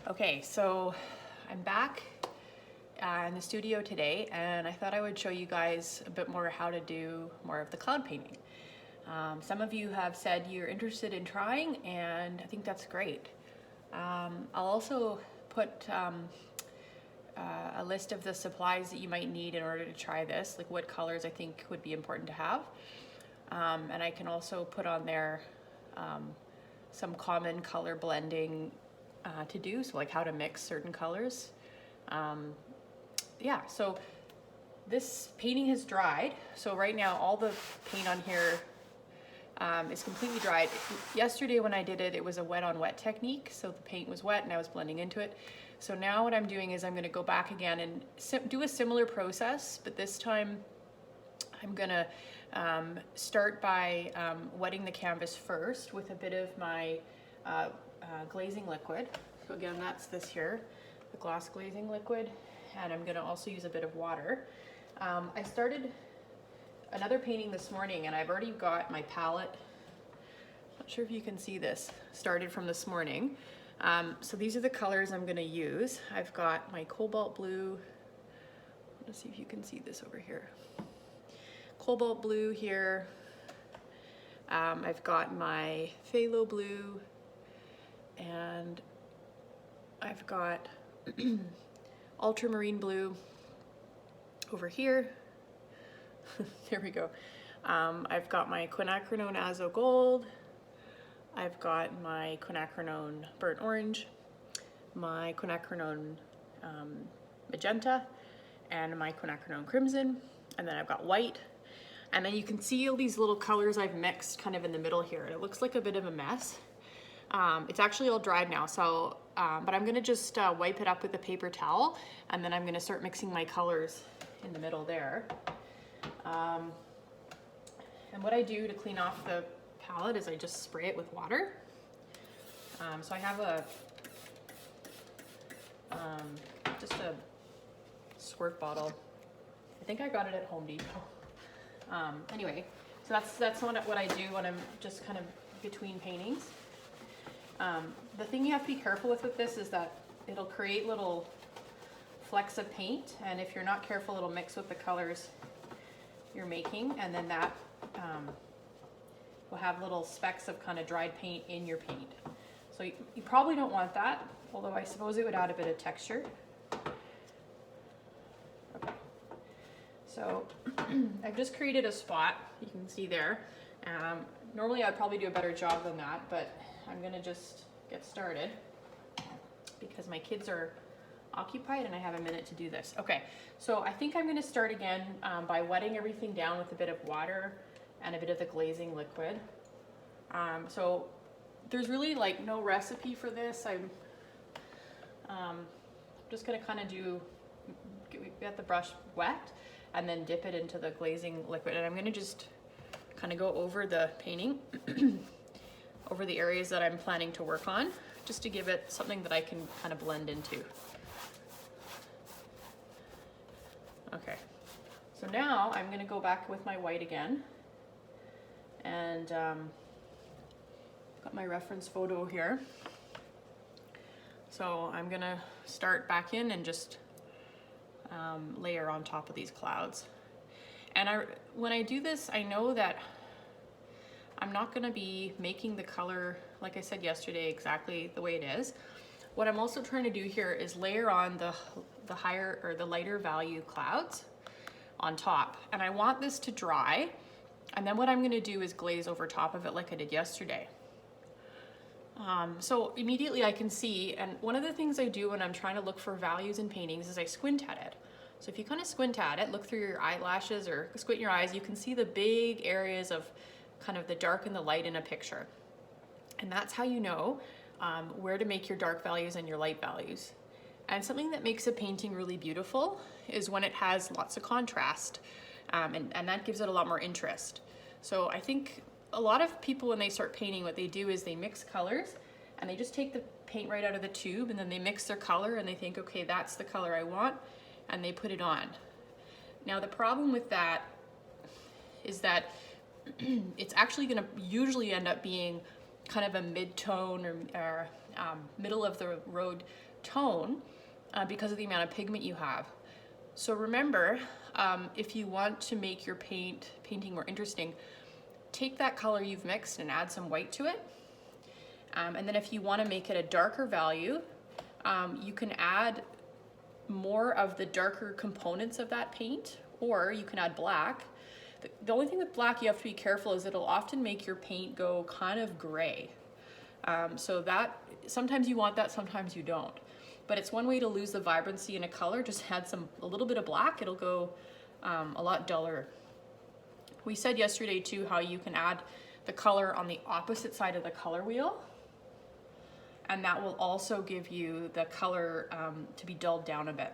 Okay, so I'm back in the studio today, and I thought I would show you guys a bit more how to do more of the cloud painting. Some of you have said you're interested in trying, and I think that's great. I'll also put a list of the supplies that you might need in order to try this, like what colors I think would be important to have. And I can also put on there some common color blending to do, so like how to mix certain colors. Yeah, so this painting has dried. So right now all the paint on here is completely dried. Yesterday when I did it, it was a wet on wet technique. So the paint was wet and I was blending into it. So now what I'm doing is I'm gonna go back again and do a similar process, but this time I'm gonna start by wetting the canvas first with a bit of my glazing liquid. So again, that's this here, the gloss glazing liquid, and I'm gonna also use a bit of water. I started another painting this morning and I've already got my palette, not sure if you can see this, started from this morning. So these are the colors I'm gonna use. I've got my cobalt blue, let's see if you can see this over here. Cobalt blue here. I've got my phthalo blue, and I've got ultramarine blue over here. There we go. I've got my quinacridone azo gold. I've got my quinacridone burnt orange, my quinacridone magenta, and my quinacridone crimson. And then I've got white. And then you can see all these little colors I've mixed kind of in the middle here. And it looks like a bit of a mess. It's actually all dried now, so, but I'm gonna just wipe it up with a paper towel, and then I'm gonna start mixing my colors in the middle there. And what I do to clean off the palette is I just spray it with water. So I have just a squirt bottle. I think I got it at Home Depot. Anyway, so that's what I do when I'm just kind of between paintings. The thing you have to be careful with this is that it'll create little flecks of paint, and if you're not careful, it'll mix with the colors you're making, and then that will have little specks of kind of dried paint in your paint. So you probably don't want that, although I suppose it would add a bit of texture. Okay. So I've just created a spot, you can see there. Normally I'd probably do a better job than that, but I'm gonna just get started because my kids are occupied and I have a minute to do this. Okay, so I think I'm gonna start again by wetting everything down with a bit of water and a bit of the glazing liquid. So there's really like no recipe for this. I'm just gonna kind of get the brush wet and then dip it into the glazing liquid. And I'm gonna just kind of go over the painting, over the areas that I'm planning to work on, just to give it something that I can kind of blend into. Okay, so now I'm gonna go back with my white again, and got my reference photo here. So I'm gonna start back in and just layer on top of these clouds. And when I do this, I know that I'm not gonna be making the color, like I said yesterday, exactly the way it is. What I'm also trying to do here is layer on the higher or the lighter value clouds on top. And I want this to dry. And then what I'm gonna do is glaze over top of it like I did yesterday. So immediately I can see, and one of the things I do when I'm trying to look for values in paintings is I squint at it. So if you kind of squint at it, look through your eyelashes or squint your eyes, you can see the big areas of kind of the dark and the light in a picture. And that's how you know where to make your dark values and your light values. And something that makes a painting really beautiful is when it has lots of contrast, and that gives it a lot more interest. So I think a lot of people, when they start painting, what they do is they mix colors and they just take the paint right out of the tube, and then they mix their color and they think, okay, that's the color I want, and they put it on. Now the problem with that is that it's actually gonna usually end up being kind of a mid-tone or middle of the road tone because of the amount of pigment you have. So remember, if you want to make your painting more interesting, take that color you've mixed and add some white to it. And then if you want to make it a darker value, you can add more of the darker components of that paint, or you can add black. The only thing with black you have to be careful is it'll often make your paint go kind of gray. So that, sometimes you want that, sometimes you don't. But it's one way to lose the vibrancy in a color. Just add a little bit of black, it'll go a lot duller. We said yesterday too how you can add the color on the opposite side of the color wheel, and that will also give you the color to be dulled down a bit.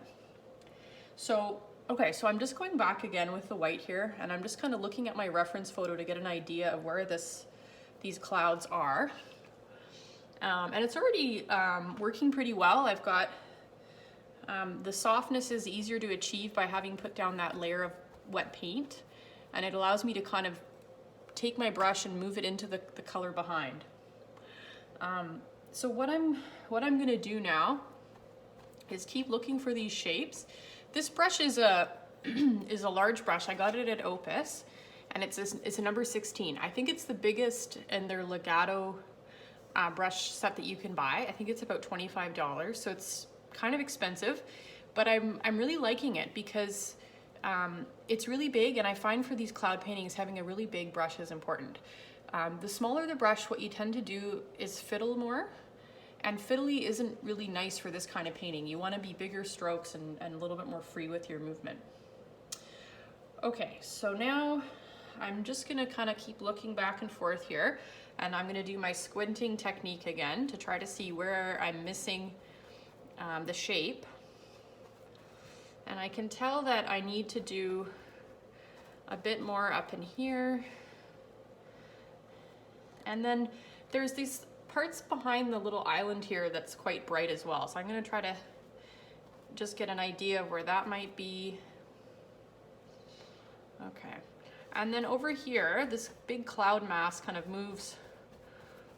So, okay, so I'm just going back again with the white here, and I'm just kind of looking at my reference photo to get an idea of where these clouds are. And it's already working pretty well. I've got, the softness is easier to achieve by having put down that layer of wet paint, and it allows me to kind of take my brush and move it into the color behind. So what I'm gonna do now is keep looking for these shapes. This brush is a is a large brush. I got it at Opus, and it's a number 16. I think it's the biggest in their Legato brush set that you can buy. I think it's about $25, so it's kind of expensive, but I'm really liking it because it's really big, and I find for these cloud paintings having a really big brush is important. The smaller the brush, what you tend to do is fiddle more, and fiddly isn't really nice for this kind of painting. You want to be bigger strokes and a little bit more free with your movement. Okay, so now I'm just gonna kind of keep looking back and forth here, and I'm gonna do my squinting technique again to try to see where I'm missing the shape. And I can tell that I need to do a bit more up in here. And then there's these parts behind the little island here that's quite bright as well. So I'm gonna try to just get an idea of where that might be. Okay. And then over here, this big cloud mass kind of moves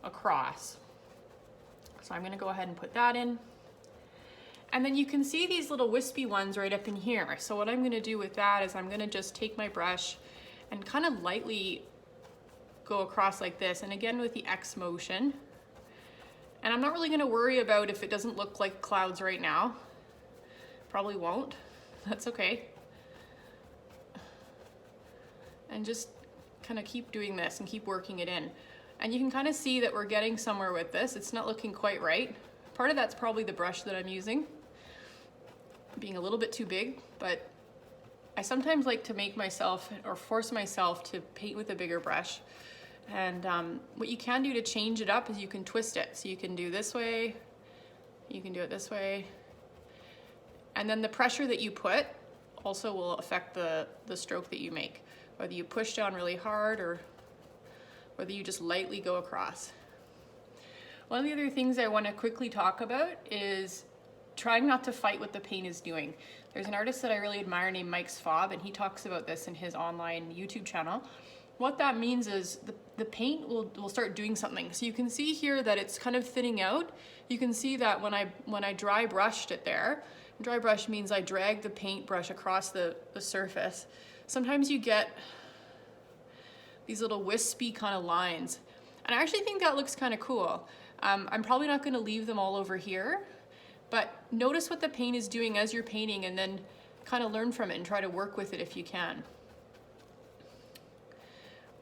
across. So I'm gonna go ahead and put that in. And then you can see these little wispy ones right up in here. So what I'm gonna do with that is I'm gonna just take my brush and kind of lightly go across like this, and again with the X motion. And I'm not really gonna worry about if it doesn't look like clouds right now. Probably won't, that's okay. And just kind of keep doing this and keep working it in. And you can kind of see that we're getting somewhere with this. It's not looking quite right. Part of that's probably the brush that I'm using, being a little bit too big, but I sometimes like to make myself or force myself to paint with a bigger brush. And what you can do to change it up is you can twist it. So you can do this way, you can do it this way. And then the pressure that you put also will affect the stroke that you make, whether you push down really hard or whether you just lightly go across. One of the other things I want to quickly talk about is trying not to fight what the paint is doing. There's an artist that I really admire named Mike Svaab, and he talks about this in his online YouTube channel. What that means is the paint will start doing something. So you can see here that it's kind of thinning out. You can see that when I dry brushed it there, dry brush means I drag the paintbrush across the surface. Sometimes you get these little wispy kind of lines. And I actually think that looks kind of cool. I'm probably not gonna leave them all over here, but notice what the paint is doing as you're painting and then kind of learn from it and try to work with it if you can.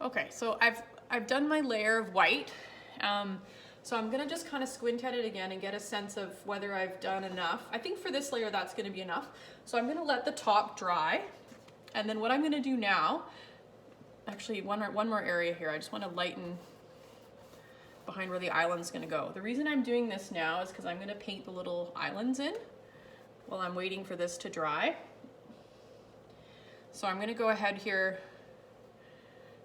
Okay, so I've done my layer of white. So I'm gonna just kind of squint at it again and get a sense of whether I've done enough. I think for this layer that's gonna be enough. So I'm gonna let the top dry. And then what I'm gonna do now, actually one more area here. I just wanna lighten behind where the island's gonna go. The reason I'm doing this now is because I'm gonna paint the little islands in while I'm waiting for this to dry. So I'm gonna go ahead here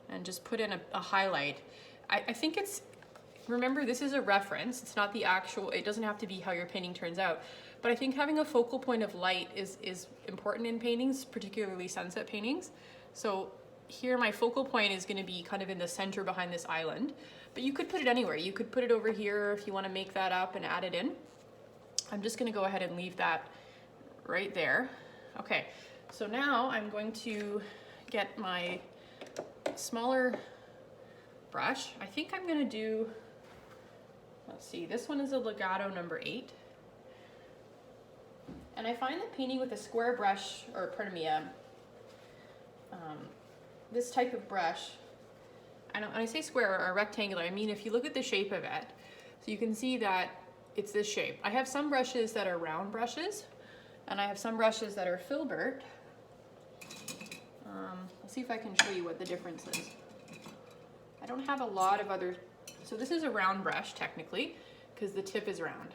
and just put in a highlight. I think it's, remember this is a reference, it's not the actual, it doesn't have to be how your painting turns out, but I think having a focal point of light is important in paintings, particularly sunset paintings. So here my focal point is gonna be kind of in the center behind this island. But you could put it anywhere. You could put it over here if you want to make that up and add it in. I'm just going to go ahead and leave that right there. Okay, so now I'm going to get my smaller brush. I think I'm going to do, let's see, this one is a Legato number 8. And I find that painting with a square brush, or pardon me, this type of brush, when I say square or rectangular, I mean if you look at the shape of it, so you can see that it's this shape. I have some brushes that are round brushes, and I have some brushes that are filbert. Let's see if I can show you what the difference is. I don't have a lot of other, so this is a round brush technically, because the tip is round.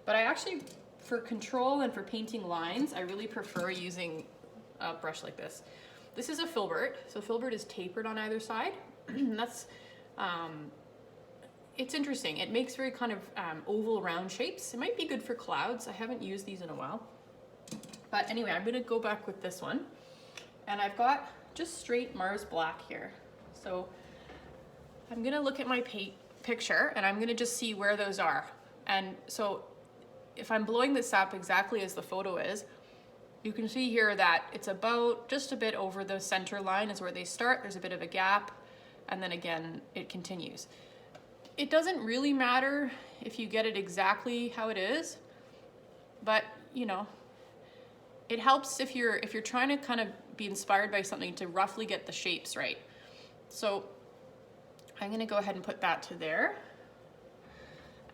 But I actually, for control and for painting lines, I really prefer using a brush like this. This is a filbert, so filbert is tapered on either side. That's, it's interesting. It makes very kind of oval round shapes. It might be good for clouds. I haven't used these in a while. But anyway, I'm gonna go back with this one. And I've got just straight Mars Black here. So I'm gonna look at my picture and I'm gonna just see where those are. And so if I'm blowing this up exactly as the photo is, you can see here that it's about just a bit over the center line is where they start. There's a bit of a gap, and then again, it continues. It doesn't really matter if you get it exactly how it is, but you know, it helps if you're trying to kind of be inspired by something to roughly get the shapes right. So I'm gonna go ahead and put that to there.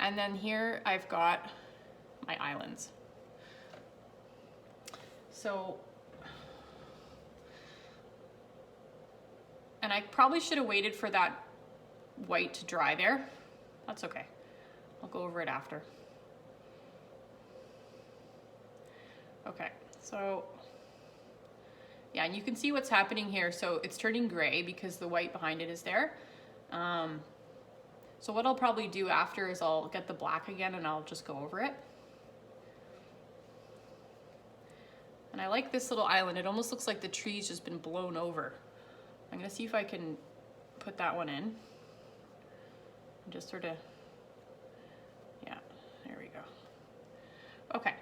And then here I've got my islands. So, and I probably should have waited for that white to dry there. That's okay. I'll go over it after. Okay, so yeah, and you can see what's happening here. So it's turning gray because the white behind it is there. So what I'll probably do after is I'll get the black again and I'll just go over it. And I like this little island. It almost looks like the tree's just been blown over. I'm gonna see if I can put that one in. And just sort of, yeah, there we go. Okay,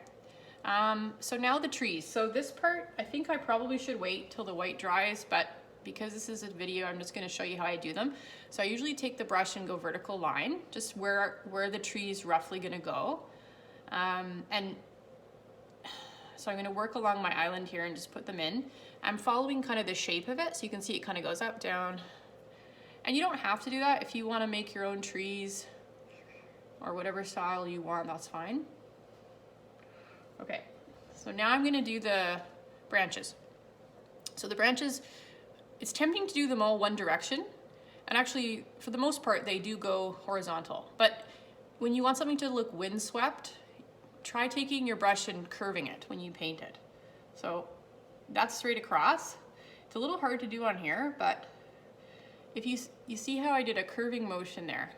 so now the trees. So this part, I think I probably should wait till the white dries, but because this is a video, I'm just gonna show you how I do them. So I usually take the brush and go vertical line, just where the tree's roughly gonna go. And so I'm gonna work along my island here and just put them in. I'm following kind of the shape of it, so you can see it kind of goes up, down. And you don't have to do that. If you wanna make your own trees or whatever style you want, that's fine. Okay, so now I'm gonna do the branches. So the branches, it's tempting to do them all one direction. And actually, for the most part, they do go horizontal. But when you want something to look windswept, try taking your brush and curving it when you paint it. So that's straight across. It's a little hard to do on here, but if you see how I did a curving motion there.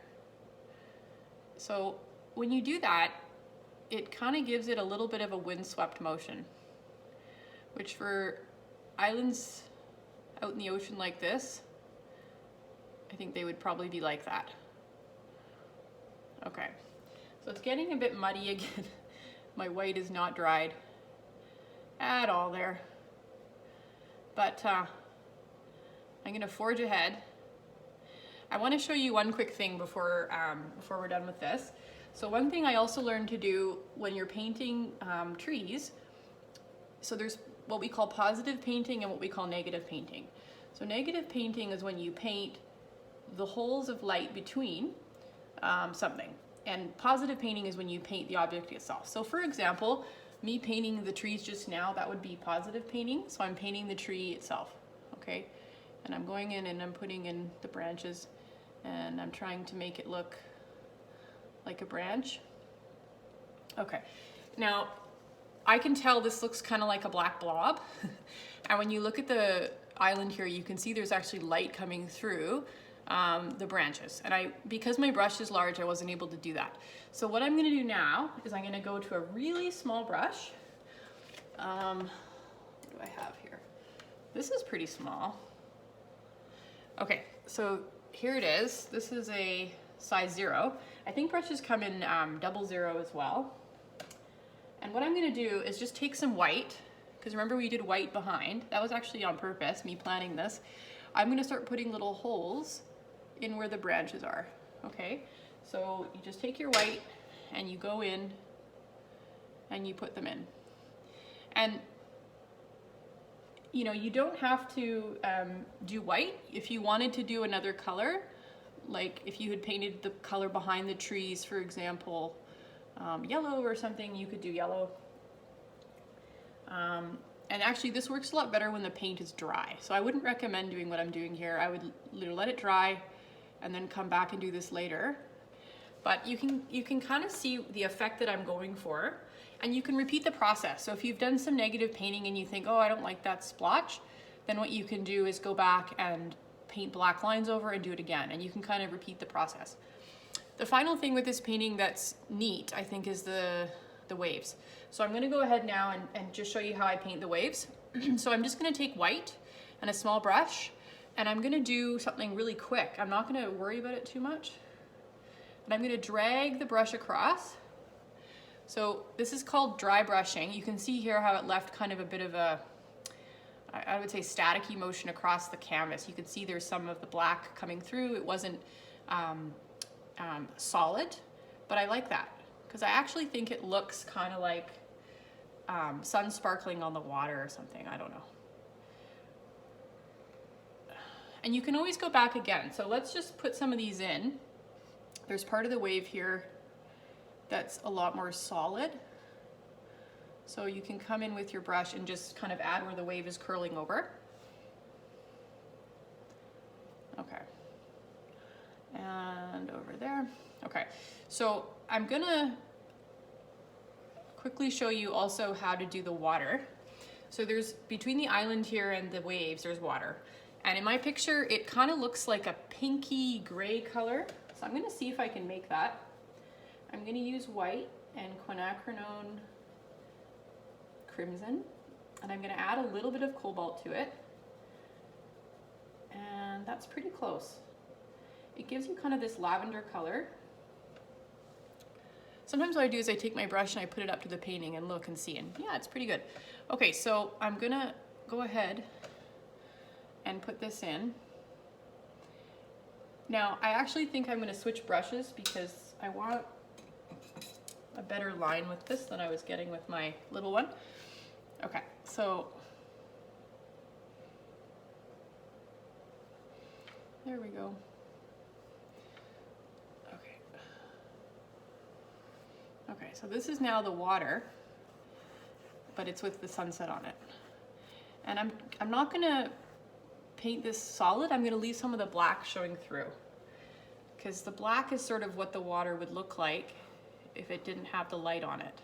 So when you do that, it kind of gives it a little bit of a windswept motion, which for islands out in the ocean like this, I think they would probably be like that. Okay, so it's getting a bit muddy again. My white is not dried at all there. But I'm gonna forge ahead. I wanna show you one quick thing before we're done with this. So one thing I also learned to do when you're painting trees, so there's what we call positive painting and what we call negative painting. So negative painting is when you paint the holes of light between something. And positive painting is when you paint the object itself. So for example, me painting the trees just now, that would be positive painting. So I'm painting the tree itself, okay? And I'm going in and I'm putting in the branches and I'm trying to make it look like a branch. Okay, now I can tell this looks kind of like a black blob. And when you look at the island here, you can see there's actually light coming through the branches. And because my brush is large, I wasn't able to do that. So what I'm gonna do now is I'm gonna go to a really small brush. What do I have here? This is pretty small. Okay, so here it is. This is a size 0. I think brushes come in 00 as well. And what I'm gonna do is just take some white, because remember we did white behind. That was actually on purpose, me planning this. I'm gonna start putting little holes in where the branches are, okay? So you just take your white and you go in and you put them in. And you know, you don't have to do white. If you wanted to do another color, like if you had painted the color behind the trees, for example, yellow or something, you could do yellow. And actually this works a lot better when the paint is dry. So I wouldn't recommend doing what I'm doing here. I would let it dry and then come back and do this later. But you can kind of see the effect that I'm going for, and you can repeat the process. So if you've done some negative painting and you think, oh, I don't like that splotch, then what you can do is go back and paint black lines over and do it again, and you can kind of repeat the process. The final thing with this painting that's neat, I think, is the waves. So I'm gonna go ahead now and just show you how I paint the waves. So I'm just gonna take white and a small brush, and I'm gonna do something really quick. I'm not gonna worry about it too much. And I'm gonna drag the brush across. So this is called dry brushing. You can see here how it left kind of a bit of a, I would say, staticky motion across the canvas. You can see there's some of the black coming through. It wasn't solid, but I like that because I actually think it looks kind of like sun sparkling on the water or something. I don't know. And you can always go back again. So let's just put some of these in. There's part of the wave here that's a lot more solid. So you can come in with your brush and just kind of add where the wave is curling over. Okay. And over there. Okay. So I'm gonna quickly show you also how to do the water. So there's, between the island here and the waves, there's water. And in my picture, it kind of looks like a pinky gray color. So I'm gonna see if I can make that. I'm gonna use white and quinacridone crimson, and I'm gonna add a little bit of cobalt to it. And that's pretty close. It gives you kind of this lavender color. Sometimes what I do is I take my brush and I put it up to the painting and look and see, and yeah, it's pretty good. Okay, so I'm gonna go ahead and put this in. Now, I actually think I'm gonna switch brushes because I want a better line with this than I was getting with my little one. Okay, so there we go. Okay. Okay, so this is now the water, but it's with the sunset on it. And I'm not gonna paint this solid. I'm gonna leave some of the black showing through, because the black is sort of what the water would look like if it didn't have the light on it.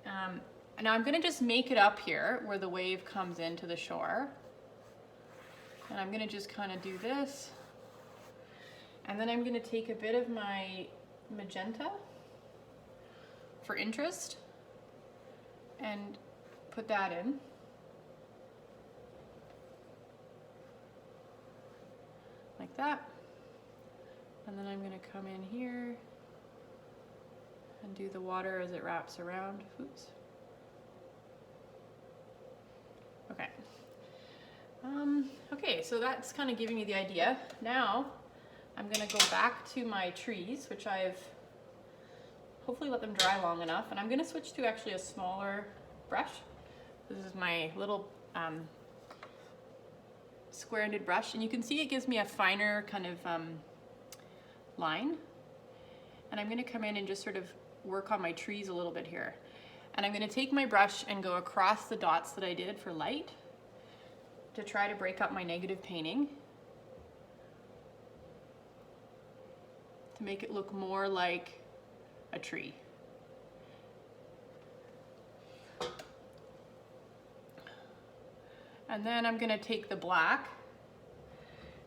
And now I'm gonna just make it up here where the wave comes into the shore. And I'm gonna just kind of do this. And then I'm gonna take a bit of my magenta for interest and put that in. Like that. And then I'm gonna come in here and do the water as it wraps around. Oops. Okay. Okay, so that's kind of giving me the idea. Now I'm gonna go back to my trees, which I've hopefully let them dry long enough, and I'm gonna switch to actually a smaller brush. This is my little square-ended brush, and you can see it gives me a finer kind of line. And I'm gonna come in and just sort of work on my trees a little bit here. And I'm gonna take my brush and go across the dots that I did for light to try to break up my negative painting, to make it look more like a tree. And then I'm gonna take the black,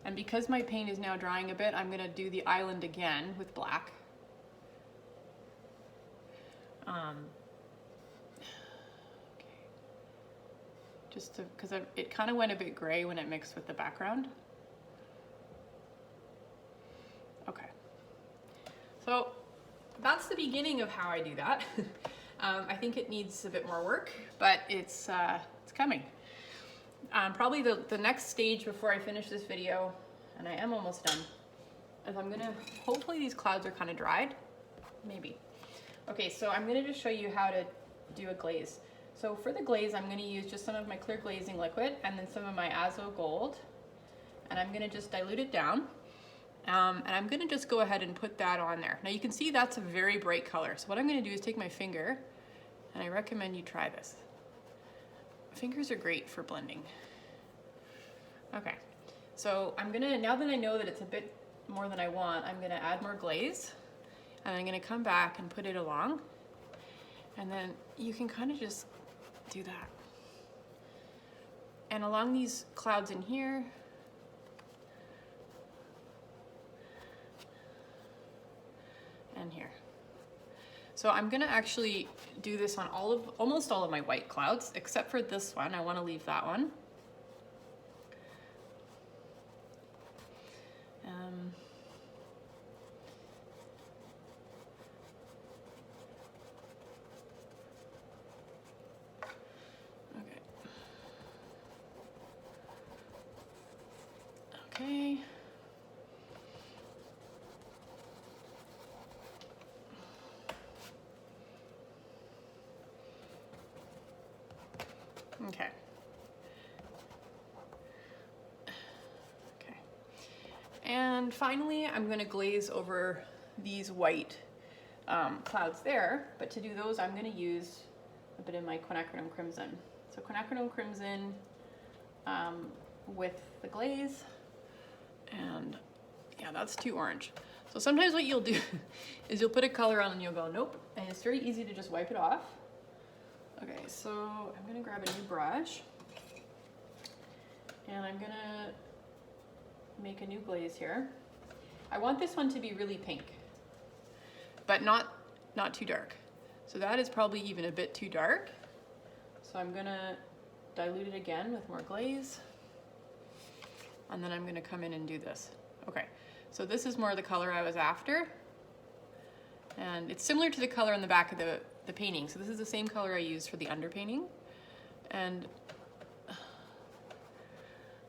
and because my paint is now drying a bit, I'm gonna do the island again with black. Okay. Just to, because it kind of went a bit gray when it mixed with the background. that's the beginning of how I do that. I think it needs a bit more work, but it's coming. Probably the next stage before I finish this video, and I am almost done, is I'm gonna, hopefully these clouds are kind of dried, maybe. Okay, so I'm gonna just show you how to do a glaze. So for the glaze, I'm gonna use just some of my clear glazing liquid and then some of my Azo Gold, and I'm gonna just dilute it down. And I'm gonna just go ahead and put that on there. Now you can see that's a very bright color. So what I'm gonna do is take my finger, and I recommend you try this. Fingers are great for blending. Okay, so I'm gonna, now that I know that it's a bit more than I want, I'm gonna add more glaze, and I'm gonna come back and put it along, and then you can kind of just do that. And along these clouds in here, and here. So I'm gonna actually do this on almost all of my white clouds, except for this one. I wanna leave that one. Okay. Okay. Okay. And finally, I'm going to glaze over these white clouds there, but to do those, I'm going to use a bit of my quinacridone crimson. So quinacridone crimson with the glaze, and yeah, that's too orange. So sometimes what you'll do is you'll put a color on and you'll go, nope, and it's very easy to just wipe it off. Okay, so I'm gonna grab a new brush, and I'm gonna make a new glaze here. I want this one to be really pink, but not too dark. So that is probably even a bit too dark. So I'm gonna dilute it again with more glaze, and then I'm gonna come in and do this. Okay, so this is more the color I was after, and it's similar to the color on the back of the painting. So this is the same color I used for the underpainting, and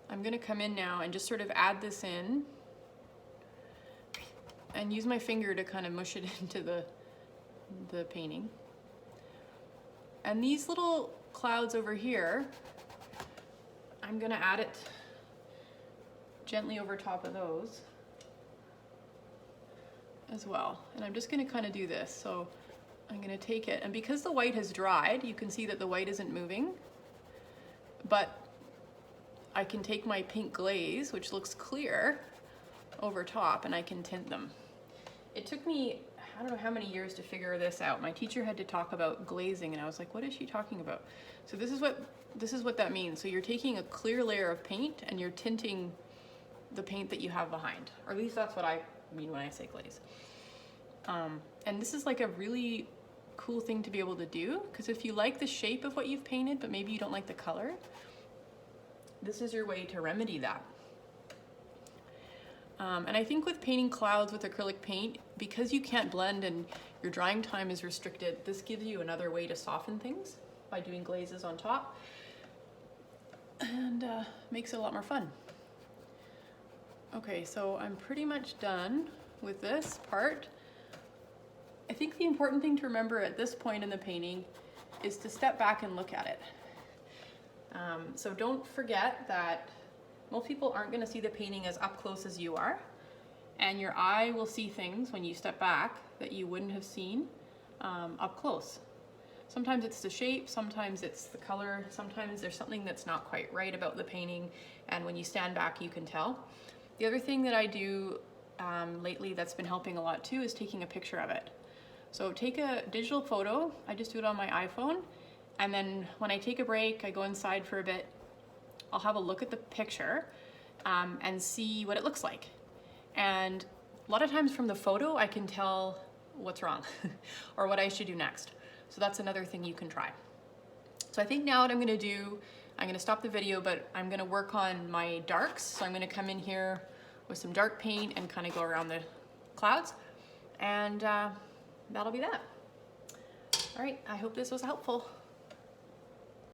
I'm gonna come in now and just sort of add this in and use my finger to kind of mush it into the painting. And these little clouds over here, I'm gonna add it gently over top of those as well. And I'm just gonna kind of do this. So I'm gonna take it, and because the white has dried, you can see that the white isn't moving, but I can take my pink glaze, which looks clear, over top, and I can tint them. It took me, I don't know how many years to figure this out. My teacher had to talk about glazing, and I was like, what is she talking about? So this is what that means. So you're taking a clear layer of paint and you're tinting the paint that you have behind, or at least that's what I mean when I say glaze. And this is like a really cool thing to be able to do, because if you like the shape of what you've painted, but maybe you don't like the color, this is your way to remedy that. And I think with painting clouds with acrylic paint, because you can't blend and your drying time is restricted, this gives you another way to soften things by doing glazes on top, and makes it a lot more fun. Okay, so I'm pretty much done with this part. I think the important thing to remember at this point in the painting is to step back and look at it. So don't forget that most people aren't going to see the painting as up close as you are, and your eye will see things when you step back that you wouldn't have seen up close. Sometimes it's the shape, sometimes it's the color, sometimes there's something that's not quite right about the painting, and when you stand back you can tell. The other thing that I do lately that's been helping a lot too is taking a picture of it. So take a digital photo, I just do it on my iPhone, and then when I take a break, I go inside for a bit, I'll have a look at the picture and see what it looks like. And a lot of times from the photo, I can tell what's wrong or what I should do next. So that's another thing you can try. So I think now what I'm gonna do, I'm gonna stop the video, but I'm gonna work on my darks. So I'm gonna come in here with some dark paint and kind of go around the clouds and that'll be that. All right, I hope this was helpful.